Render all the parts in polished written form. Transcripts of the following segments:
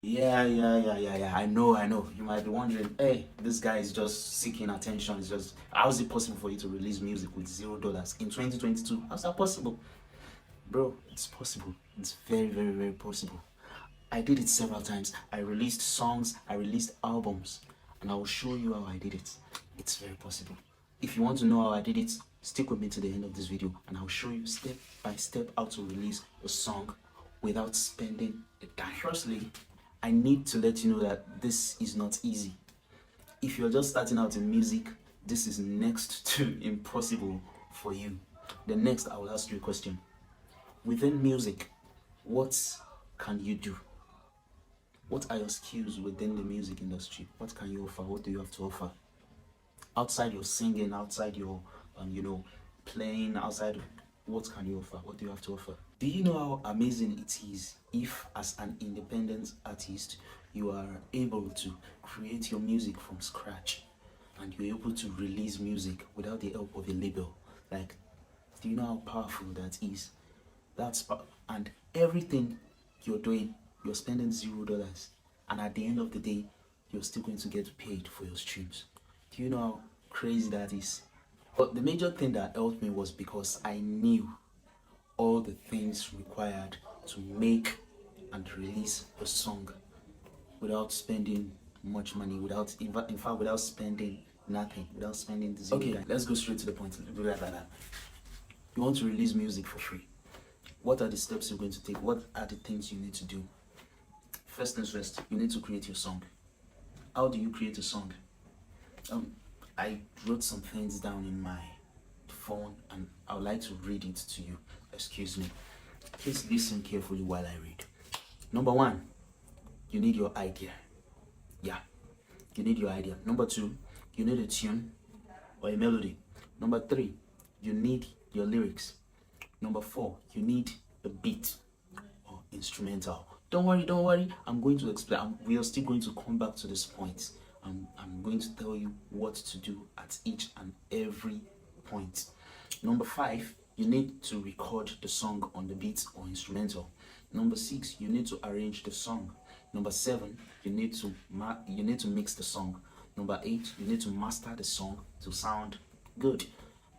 Yeah. I know. You might be wondering, hey, this guy is just seeking attention. It's just, how is it possible for you to release music with $0 in 2022? How's that possible? Bro, it's possible. It's very possible. I did it several times. I released songs, I released albums, and I will show you how I did it. It's very possible. If you want to know how I did it, stick with me to the end of this video, and I'll show you step by step how to release a song without spending a dime. Firstly, I need to let you know that this is not easy. If you're just starting out in music, this is next to impossible for you. Then next, I will ask you a question. Within music, what can you do? What are your skills within the music industry? What can you offer? What do you have to offer? Outside your singing, outside your, playing, outside, what can you offer? What do you have to offer? Do you know how amazing it is if, as an independent artist, you are able to create your music from scratch and you're able to release music without the help of a label? Like, do you know how powerful that is? And everything you're doing, you're spending $0, and at the end of the day, you're still going to get paid for your streams. Do you know how crazy that is? But the major thing that helped me was because I knew all the things required to make and release a song without spending much money, in fact, without spending nothing, without spending the zero. Okay, let's go straight to the point. You want to release music for free. What are the steps you're going to take? What are the things you need to do? First things first, you need to create your song. How do you create a song? I wrote some things down in my phone and I would like to read it to you. Excuse me. Please listen carefully while I read. Number one, you need your idea. Yeah, you need your idea. Number two, you need a tune or a melody. Number three, you need your lyrics. Number four, you need a beat or instrumental. Don't worry. I'm going to explain. We are still going to come back to this point. I'm going to tell you what to do at each and every point. Number five, you need to record the song on the beat or instrumental. Number six, you need to arrange the song. Number seven, you need to mix the song. Number eight, you need to master the song to sound good.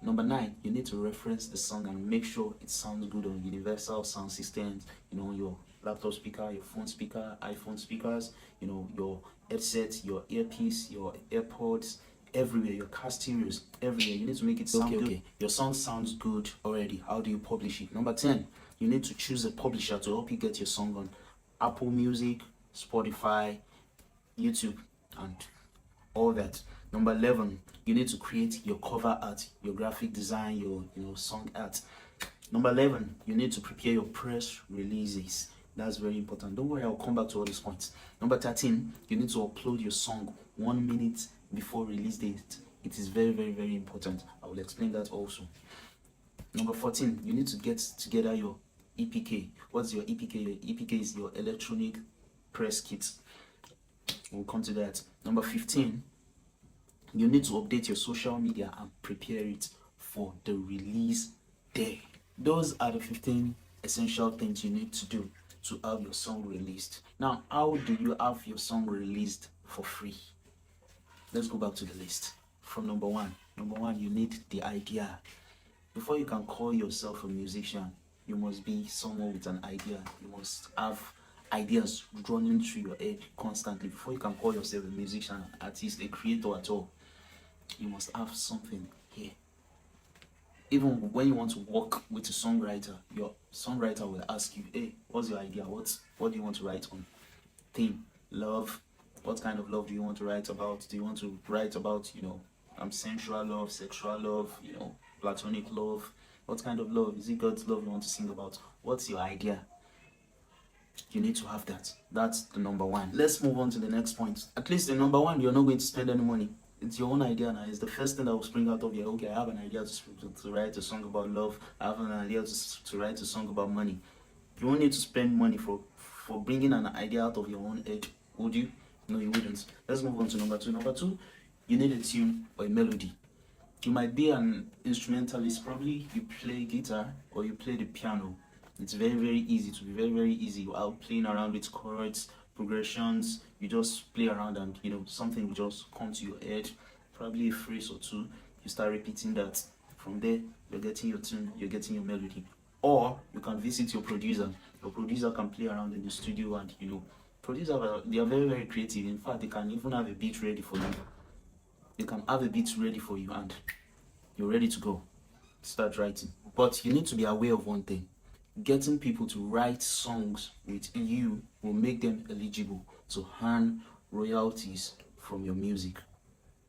Number nine, you need to reference the song and make sure it sounds good on universal sound systems, your laptop speaker, your phone speaker, iPhone speakers, your headset, your earpiece, your AirPods, everywhere, your car stereos, everywhere. You need to make it sound good. Okay. Your song sounds good already. How do you publish it? Number 10, you need to choose a publisher to help you get your song on Apple Music, Spotify, YouTube, and all that. Number 11, you need to create your cover art, your graphic design, your song art. Number 11, you need to prepare your press releases. That's very important. Don't worry, I'll come back to all these points. Number 13, you need to upload your song 1 minute before release date. It is very important. I will explain that also. Number 14, you need to get together your EPK. What's your EPK? Your EPK is your electronic press kit. We'll come to that. Number 15, you need to update your social media and prepare it for the release day. Those are the 15 essential things you need to do to have your song released. Now, how do you have your song released for free? Let's go back to the list. From number one, you need the idea. Before you can call yourself a musician, you must be someone with an idea. You must have ideas running through your head constantly. Before you can call yourself a musician, artist, a creator at all, you must have something here. Even when you want to work with a songwriter, your songwriter will ask you, hey, what's your idea? What do you want to write on? Theme, love. What kind of love do you want to write about? Do you want to write about, sensual love, sexual love, platonic love? What kind of love? Is it God's love you want to sing about? What's your idea? You need to have that. That's the number one. Let's move on to the next point. At least the number one, you're not going to spend any money. It's your own idea now. It's the first thing that will spring out of you. Okay, I have an idea to write a song about love. I have an idea to write a song about money. You won't need to spend money for bringing an idea out of your own head, would you? No, you wouldn't. Let's move on to number two. Number two, you need a tune or a melody. You might be an instrumentalist. Probably you play guitar or you play the piano. It's very easy. To be very easy. While playing around with chords, progressions. You just play around and something will just come to your head, probably a phrase or two. You start repeating that. From there, you're getting your tune, you're getting your melody. Or you can visit your producer. Your producer can play around in the studio, and producers they are very, very creative. In fact, they can even have a beat ready for you. They can have a beat ready for you, and you're ready to go. Start writing. But you need to be aware of one thing. Getting people to write songs with you will make them eligible to earn royalties from your music.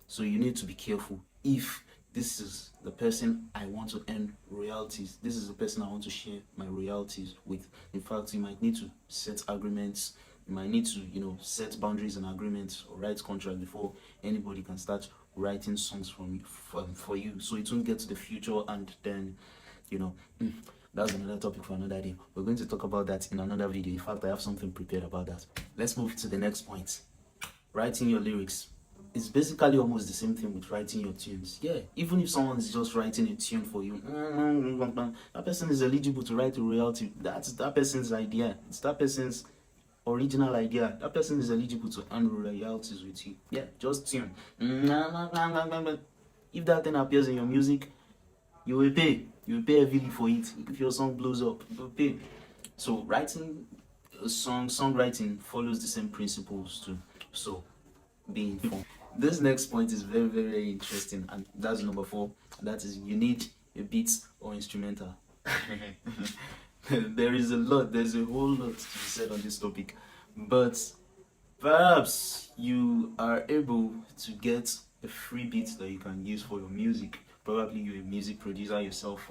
So you need to be careful. If this is the person I want to earn royalties, this is the person I want to share my royalties with. In fact, you might need to set agreements. You might need to, set boundaries and agreements or write contract before anybody can start writing songs for you. So it won't get to the future and then, that's another topic for another day. We're going to talk about that in another video. In fact, I have something prepared about that. Let's move to the next point. Writing your lyrics. It's basically almost the same thing with writing your tunes. Yeah, even if someone is just writing a tune for you, that person is eligible to write a royalty. That's that person's idea. It's that person's original idea. That person is eligible to earn royalties with you. Yeah, just tune. If that thing appears in your music, you will pay. You will pay heavily for it. If your song blows up, you will pay. So writing a songwriting follows the same principles too. So be informed. This next point is very, very, very interesting, and that's number 4. That is, you need a beat or instrumental. There's a whole lot to be said on this topic, but perhaps you are able to get a free beat that you can use for your music. Probably you're a music producer yourself,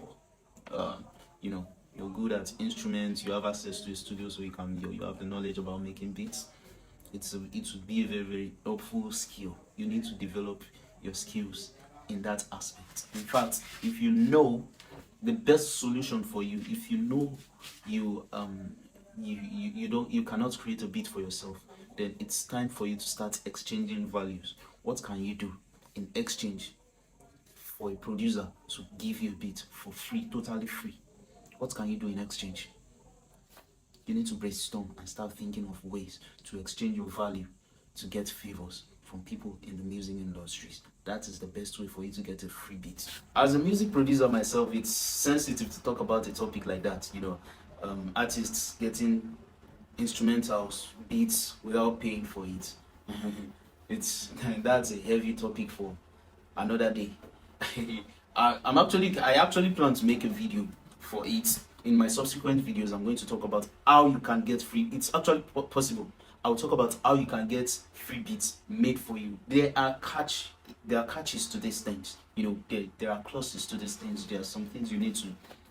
or you're good at instruments, you have access to a studio, so you have the knowledge about making beats. It would be a very, very helpful skill. You need to develop your skills in that aspect. In fact, if you know the best solution for you, if you know you cannot create a beat for yourself, then it's time for you to start exchanging values. What can you do in exchange for a producer to give you a beat for free, totally free? What can you do in exchange? You need to brainstorm and start thinking of ways to exchange your value to get favors from people in the music industries. That is the best way for you to get a free beat. As a music producer myself, it's sensitive to talk about a topic like that. Artists getting instrumentals, beats without paying for it. That's a heavy topic for another day. I actually plan to make a video for it. In my subsequent videos, I'm going to talk about how you can get free. It's actually possible. I'll talk about how you can get free beats made for you. There are catches to these things. There are clauses to these things. There are some things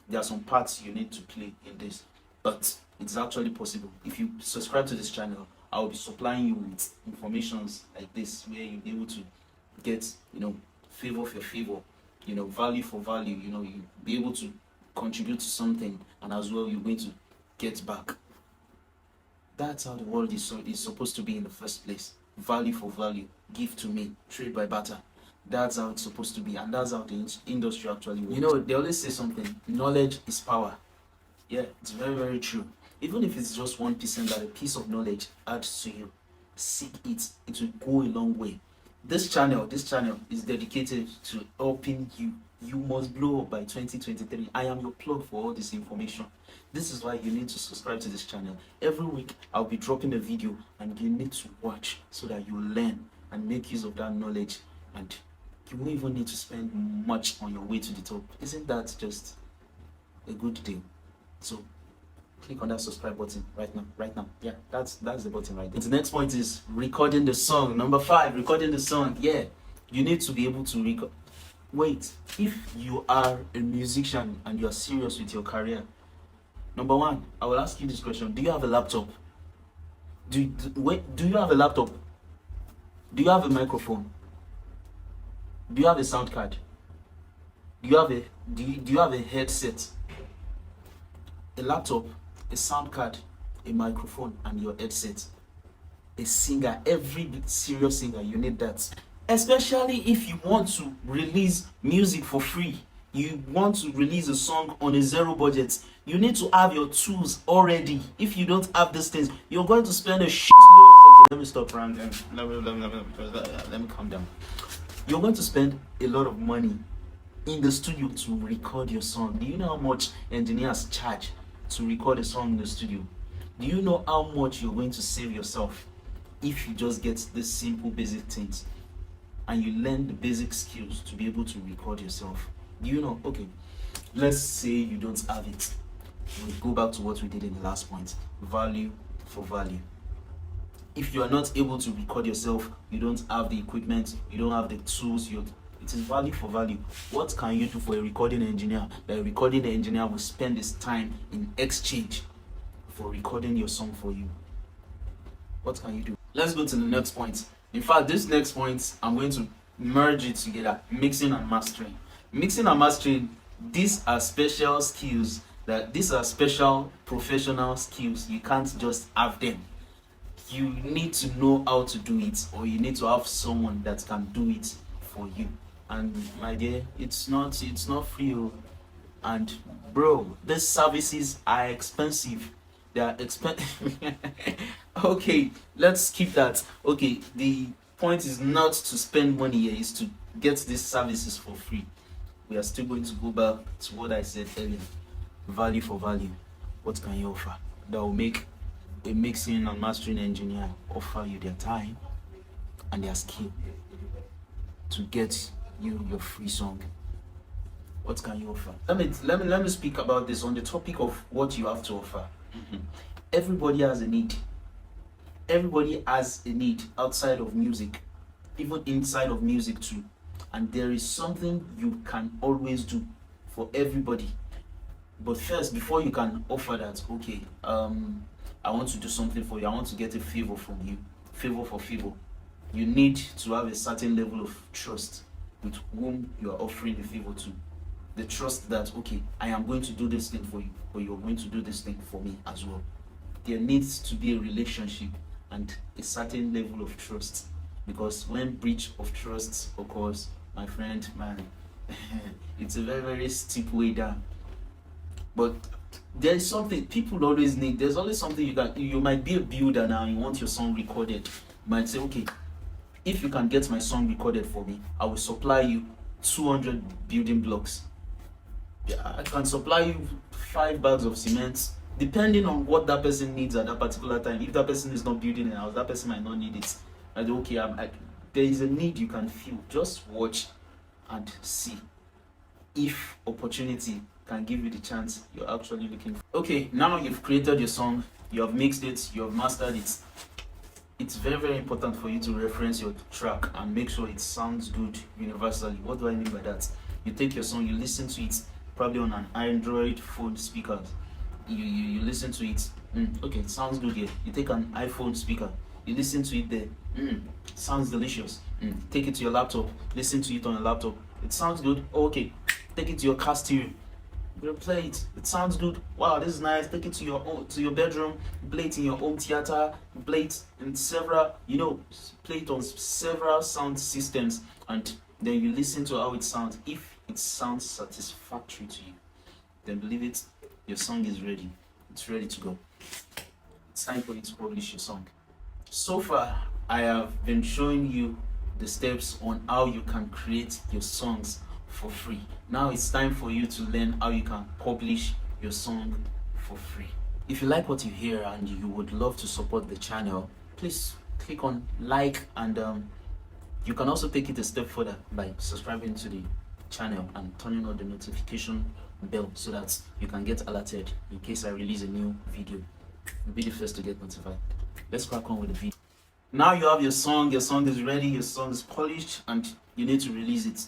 there are some parts you need to play in this. But it's actually possible. If you subscribe to this channel, I'll be supplying you with informations like this, where you'll be able to get, favor for favor, value for value. You'll be able to contribute to something, and as well you're going to get back. That's how the world is supposed to be in the first place. Value for value, give to me, trade by barter. That's how it's supposed to be, and that's how the industry actually works. They always say something, knowledge is power. Yeah, it's very, very true. Even if it's just 1% that a piece of knowledge adds to you, seek it. It will go a long way. This channel is dedicated to helping you. You must blow up by 2023. I am your plug for all this information. This is why you need to subscribe to this channel. Every week I'll be dropping a video, and you need to watch so that you learn and make use of that knowledge, and you won't even need to spend much on your way to the top. Isn't that just a good deal? So click on that subscribe button right now. Yeah, that's the button right there. The next point is recording the song. Number 5, recording the song. Yeah, you need to be able to record. Wait, if you are a musician and you are serious with your career, number 1, I will ask you this question: do you have a laptop? Do you have a laptop? Do you have a microphone? Do you have a sound card? Do you have a headset? A laptop, a sound card, a microphone, and your headset. A singer, every serious singer, you need that. Especially if you want to release music for free. You want to release a song on a zero budget. You need to have your tools already. If you don't have these things, you're going to spend a shitload me stop rambling. Let me calm down. You're going to spend a lot of money in the studio to record your song. Do you know how much engineers charge to record a song in the studio? Do you know how much you're going to save yourself if you just get the simple basic things and you learn the basic skills to be able to record yourself? Do you know? Okay, let's say you don't have it. We'll go back to what we did in the last point. Value for value. If you are not able to record yourself, you don't have the equipment, you don't have the tools, it is value for value. What can you do for a recording engineer? The recording engineer will spend his time in exchange for recording your song for you. What can you do? Let's go to the next point. In fact, this next point, I'm going to merge it together. Mixing and mastering. Mixing and mastering, these are special skills. These are special professional skills. You can't just have them. You need to know how to do it, or you need to have someone that can do it for you. And my dear, it's not free. And bro, these services are expensive. They are expensive. Okay, let's skip that. Okay, the point is not to spend money here, is to get these services for free. We are still going to go back to what I said earlier. Value for value. What can you offer that will make a mixing and mastering engineer offer you their time and their skill to get you your free song? What can you offer? Let me speak about this on the topic of what you have to offer. Everybody has a need. Everybody has a need outside of music, even inside of music too. And there is something you can always do for everybody. But first, before you can offer that, okay, I want to do something for you. I want to get a favor from you. Favor for favor. You need to have a certain level of trust with whom you are offering the favor to. The trust that, okay, I am going to do this thing for you, but you're going to do this thing for me as well. There needs to be a relationship and a certain level of trust. Because when breach of trust occurs, my friend, man, it's a very, very steep way down. But there is something people always need. There's always something you might be a builder now and you want your song recorded. You might say, okay, if you can get my song recorded for me, I will supply you 200 building blocks. Yeah, I can supply you 5 bags of cement, depending on what that person needs at that particular time. If that person is not building a house, that person might not need it. And okay, there is a need you can feel. Just watch and see if opportunity can give you the chance you're actually looking for. Okay, now you've created your song, you have mixed it, you have mastered it. It's very, very important for you to reference your track and make sure it sounds good universally. What do I mean by that? You take your song, you listen to it, probably on an Android phone speaker. You listen to it. Okay, it sounds good here. You take an iPhone speaker, you listen to it there. Sounds delicious. Take it to your laptop, listen to it on a laptop. It sounds good. Okay, take it to your car stereo. You play it. It sounds good. Wow, this is nice. Take it to your bedroom. Play it in your home theater. Play it in several, play it on several sound systems, and then you listen to how it sounds. If it sounds satisfactory to you, then believe it, your song is ready. It's ready to go. It's time for you to publish your song. So far, I have been showing you the steps on how you can create your songs for free. Now it's time for you to learn how you can publish your song for free. If you like what you hear and you would love to support the channel, please click on like, and you can also take it a step further by subscribing to the channel and turning on the notification bell so that you can get alerted in case I release a new video. You'll be the first to get notified. Let's crack on with the video. Now you have your song is ready, your song is polished, and you need to release it.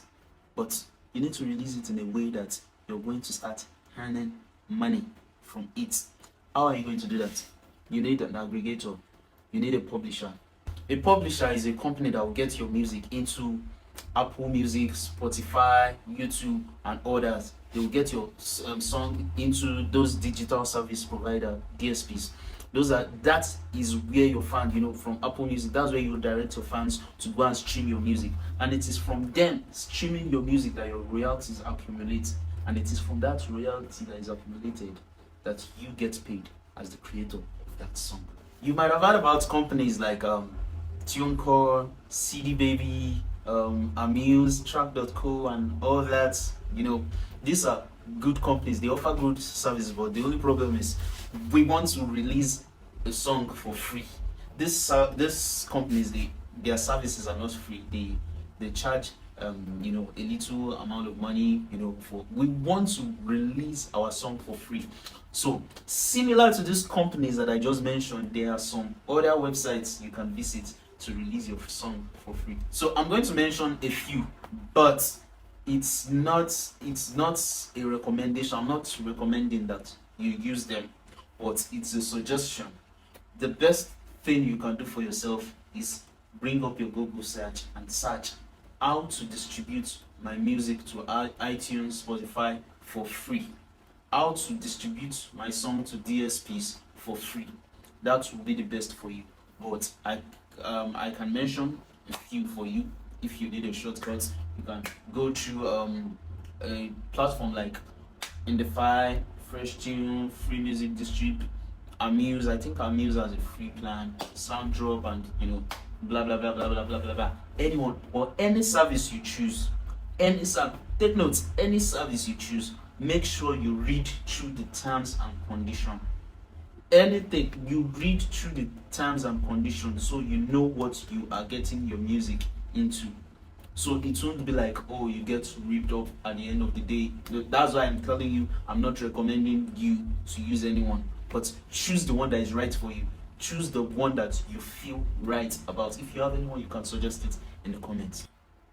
But you need to release it in a way that you're going to start earning money from it. How are you going to do that? You need an aggregator. You need a publisher. A publisher is a company that will get your music into Apple Music, Spotify, YouTube, and others. They will get your song into those digital service provider, DSPs. That is where your fans, from Apple Music, that's where you direct your fans to go and stream your music. And it is from them streaming your music that your royalties accumulate. And it is from that royalty that is accumulated that you get paid as the creator of that song. You might have heard about companies like TuneCore, CD Baby, Amuse, Track.co, and all that. These are good companies. They offer good service, but the only problem is we want to release a song for free. This companies, their services are not free. They charge a little amount of money. For we want to release our song for free. So similar to these companies that I just mentioned, there are some other websites you can visit to release your song for free. So I'm going to mention a few, but it's not a recommendation. I'm not recommending that you use them, but it's a suggestion. The best thing you can do for yourself is bring up your Google search and search how to distribute my music to iTunes, Spotify for free. How to distribute my song to DSPs for free. That will be the best for you. But I can mention a few for you. If you need a shortcut, you can go through a platform like Indify, Fresh Tune, Free Music Distrib, Amuse. I think Amuse has a free plan, Sounddrop, and blah blah blah blah blah blah blah blah. Anyone or any service you choose, take notes. Any service you choose, make sure you read through the terms and conditions. Anything you read through the terms and conditions, so you know what you are getting your music into. So it won't be like, oh, you get ripped up at the end of the day. That's why I'm telling you, I'm not recommending you to use anyone, but choose the one that is right for you. Choose the one that you feel right about. If you have anyone, you can suggest it in the comments.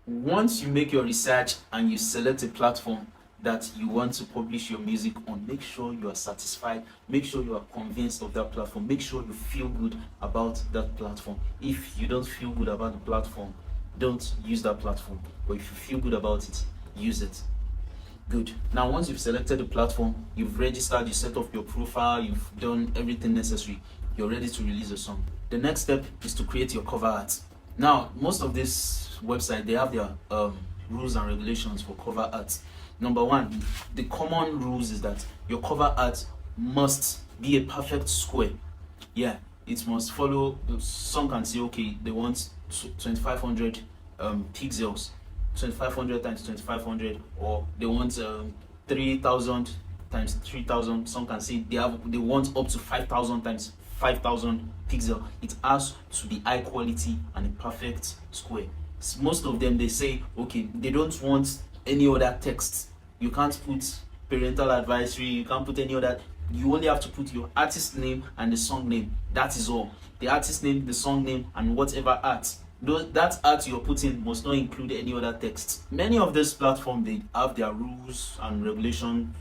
Once you make your research and you select a platform that you want to publish your music on, make sure you are satisfied, make sure you are convinced of that platform, make sure you feel good about that platform. If you don't feel good about the platform, don't use that platform. But if you feel good about it, use it. Good. Now, once you've selected the platform, you've registered, you set up your profile, you've done everything necessary, you're ready to release a song. The next step is to create your cover art. Now, most of this website, they have their rules and regulations for cover art. Number one, the common rules is that your cover art must be a perfect square. Yeah, it must follow. Some can say, okay, they want 2500 pixels, 2500 times 2500, or they want 3000 times 3000. Some can say they want up to 5000 times 5000 pixel. It has to be high quality and a perfect square. Most of them, they say, okay, they don't want any other text. You can't put parental advisory, you can't put any other. You only have to put your artist name and the song name. That is all. The artist name, the song name, and whatever art. That art you're putting must not include any other text. Many of these platforms, they have their rules and regulation,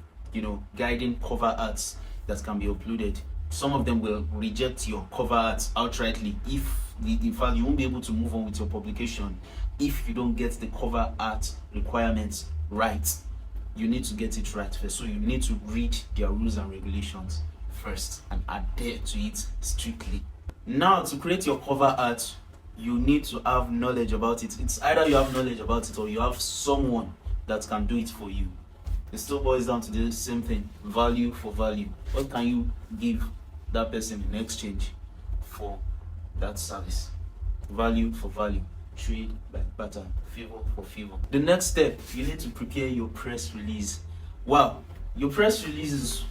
guiding cover arts that can be uploaded. Some of them will reject your cover art outrightly. In fact, you won't be able to move on with your publication if you don't get the cover art requirements right. You need to get it right first. So you need to read their rules and regulations first and adhere to it strictly. Now, to create your cover art, you need to have knowledge about it. It's either you have knowledge about it or you have someone that can do it for you. It still boils down to the same thing, value for value. What can you give that person in exchange for that service? Value for value. Trade by barter, favor for favor. The next step, you need to prepare your press release. Wow, your press release is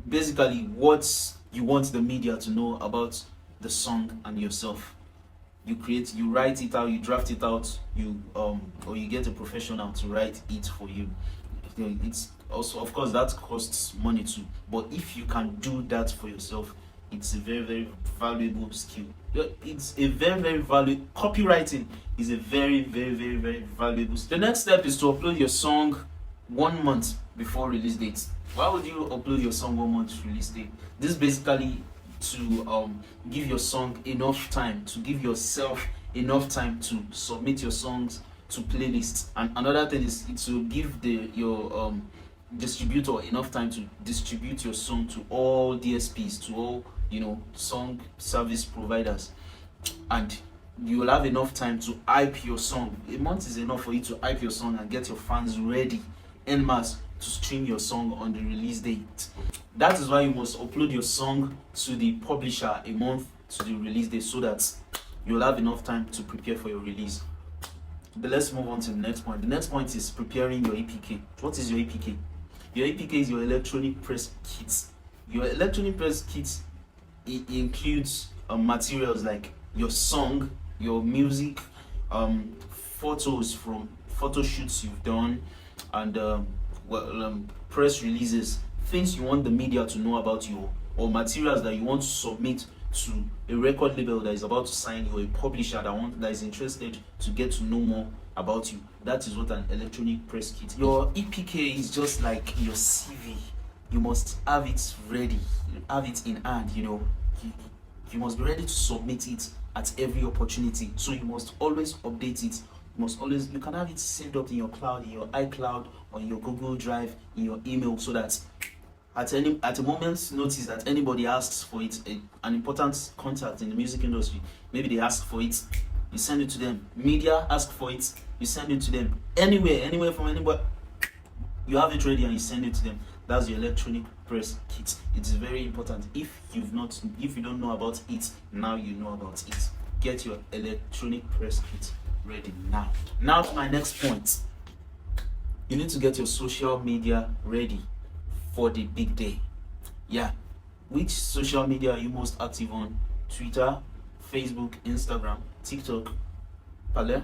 basically what you want the media to know about the song and yourself. You write it out, you draft it out, or you get a professional to write it for you. It's also, of course, that costs money too. But if you can do that for yourself, it's a very, very valuable skill. It's a very, very valuable. Copywriting is a very, very, very, very valuable skill. The next step is to upload your song 1 month before release date. Why would you upload your song 1 month release date? This is basically to give your song enough time, to give yourself enough time to submit your songs to playlists. And another thing is to give your distributor enough time to distribute your song to all DSPs, to all song service providers, and you will have enough time to hype your song. A month is enough for you to hype your song and get your fans ready en masse to stream your song on the release date. That is why you must upload your song to the publisher a month to the release date, so that you'll have enough time to prepare for your release. But let's move on to the next point. The next point is preparing your APK. What is your APK? Your APK is your electronic press kit. Your electronic press kit, it includes materials like your song, your music, photos from photo shoots you've done, and press releases, things you want the media to know about you, or materials that you want to submit to a record label that is about to sign you, or a publisher that is interested to get to know more about you. That is what an electronic press kit. Your EPK is just like your CV. You must have it ready, have it in hand. You must be ready to submit it at every opportunity. So you must always update it. You can have it saved up in your cloud, in your iCloud, or in your Google Drive, in your email, so that at a moment's notice that anybody asks for it, an important contact in the music industry, maybe they ask for it, you send it to them. Media ask for it, you send it to them. Anywhere from anybody, you have it ready and you send it to them. That's your electronic press kit. It's very important. If you don't know about it, now you know about it. Get your electronic press kit ready now. Now to my next point. You need to get your social media ready for the big day. Yeah. Which social media are you most active on? Twitter, Facebook, Instagram, TikTok. Pale?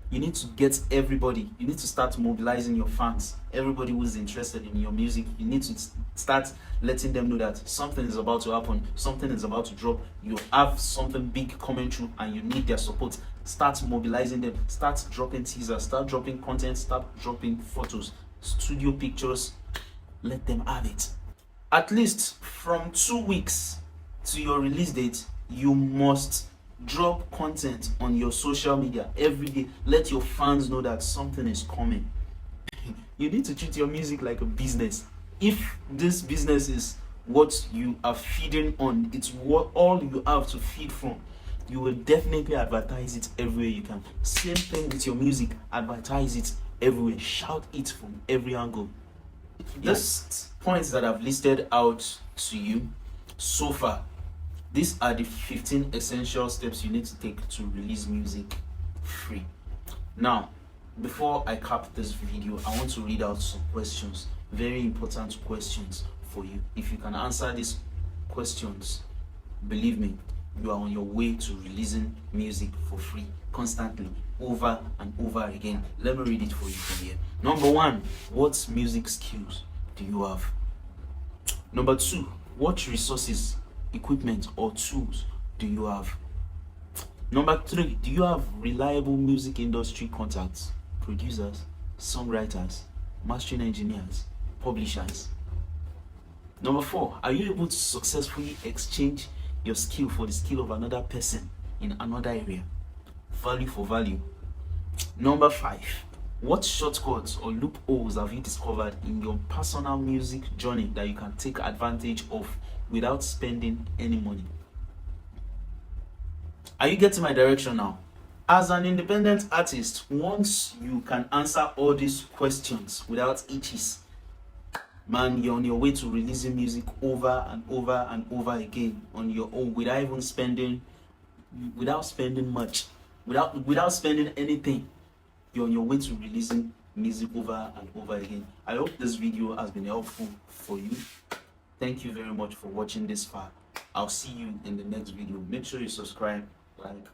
You need to get everybody. You need to start mobilizing your fans. Everybody who's interested in your music. You need to start letting them know that something is about to happen. Something is about to drop. You have something big coming through and you need their support. Start mobilizing them. Start dropping teasers. Start dropping content. Start dropping photos, studio pictures. Let them have it. At least from 2 weeks to your release date, you must drop content on your social media every day. Let your fans know that something is coming. You need to treat your music like a business. If this business is what you are feeding on, it's what all you have to feed from, you will definitely advertise it everywhere you can. Same thing with your music. Advertise it everywhere. Shout it from every angle. These points that I've listed out to you so far, these are the 15 essential steps you need to take to release music free. Now, before I cap this video, I want to read out some questions, very important questions for you. If you can answer these questions, believe me, you are on your way to releasing music for free constantly, over and over again. Let me read it for you from here. Number 1, what music skills do you have? Number 2, what resources, equipment or tools do you have? Number 3, do you have reliable music industry contacts, producers, songwriters, mastering engineers, publishers? Number 4, are you able to successfully exchange your skill for the skill of another person in another area? Value for value. Number 5, what shortcuts or loopholes have you discovered in your personal music journey that you can take advantage of without spending any money? Are you getting my direction now? As an independent artist, once you can answer all these questions without itches, man, you're on your way to releasing music over and over and over again on your own without spending much, without spending anything. You're on your way to releasing music over and over again. I hope this video has been helpful for you. Thank you very much for watching this far. I'll see you in the next video. Make sure you subscribe, like,